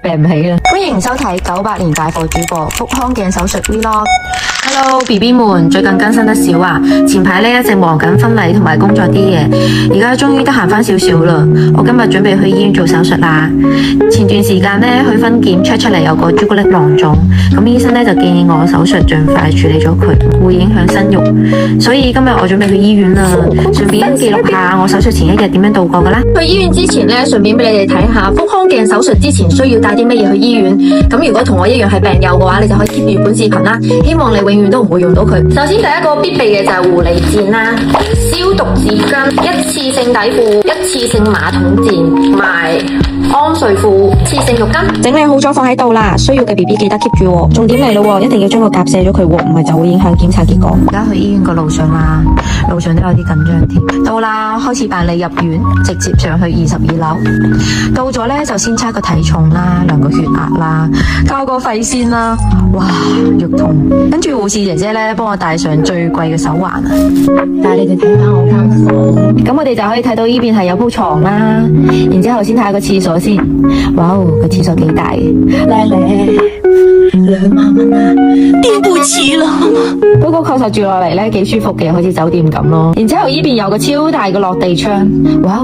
病唔起啦。歡迎收睇98年大貨主播腹腔鏡手術 Vlog。Hello B B 們，最近更新得少啊！前排一直忙緊婚禮同埋工作啲嘢，而家終於得閒翻少少啦。我今日準備去醫院做手術啦。前段時間去分檢 check 出嚟有個朱古力囊腫，咁醫生就建議我手術盡快處理咗佢，會影響生育。所以今日我準備去醫院啦，順便記錄下我手術前一日點樣度過噶啦。去醫院之前順便俾你哋睇下腹腔鏡手術之前需要帶啲乜嘢去醫院。咁如果同我一樣係病友嘅話，你就可以 keep 住本視頻啦。希望你永遠都唔會用到佢。首先第一個必備嘅就係護理墊啦、消毒紙巾、一次性底褲、一次性馬桶墊、埋安睡褲、一次性浴巾。整理好咗放喺度啦，需要嘅 BB 記得 keep 住喎。重點嚟咯，一定要將個夾卸咗佢喎，唔係就會影響檢查結果。而家去醫院個路上啦，路上都有啲緊張添。到啦，開始辦理入院，直接上去22樓。到咗就先測個體重啦，量個血壓啦，交個費先啦。哇，肉痛！跟住護士姐姐幫我戴上最貴嘅手環啊！帶你哋睇下我間房。咁我哋就可以睇到呢邊係有鋪床啦，然之後先睇下個廁所先。哇，個廁所幾大嘅，靚2萬蚊啊，墊不起啦！不過確實住落嚟幾舒服嘅，好似酒店咁咯。然之後呢邊有個超大嘅落地窗，哇，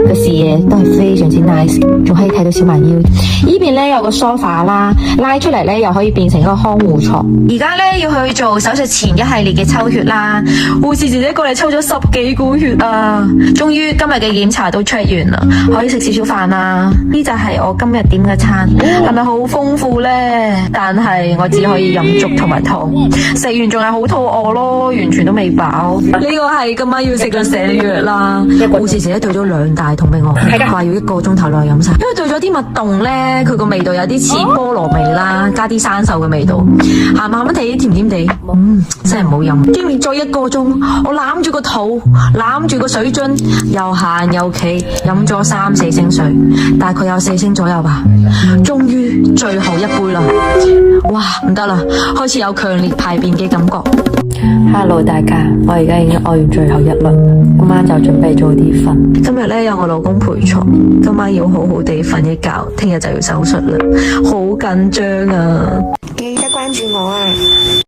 個視野都係非常之 nice， 仲可以睇到小蠻腰。呢邊有個梳化啦，拉出嚟又可以變成一個看護床。而家要去做手術前一系列嘅抽血啦，護士姐姐過嚟抽咗10幾管血啊！終於今日嘅檢查都 check 完啦，可以食少少飯啦。呢就係我今日點嘅餐，係咪好豐富呢？但係我只可以飲粥同埋湯，食完仲係好肚餓咯，完全都未飽。呢個係今晚要食嘅瀉藥啦。護士姐姐兌咗2大桶俾我，話要1個鐘頭內飲晒。因為兌咗啲蜜凍呢，佢個味道有啲似菠蘿味啦，加啲生鏽嘅味道，鹹鹹地，甜甜地，真係唔好飲。經歷咗1個鐘，我攬住個肚，攬住個水樽，又行又企，飲咗3、4升水，大概有4升左右吧。終於最後一杯啦，哇，唔得啦，開始有強烈排便嘅感覺。Hello 大家，我而家已經屙完最後一輪，今晚就準備早啲瞓。今日有我老公陪床，今晚要好好地瞓一覺，聽日就要手術啦，好緊張啊！記得關注我啊！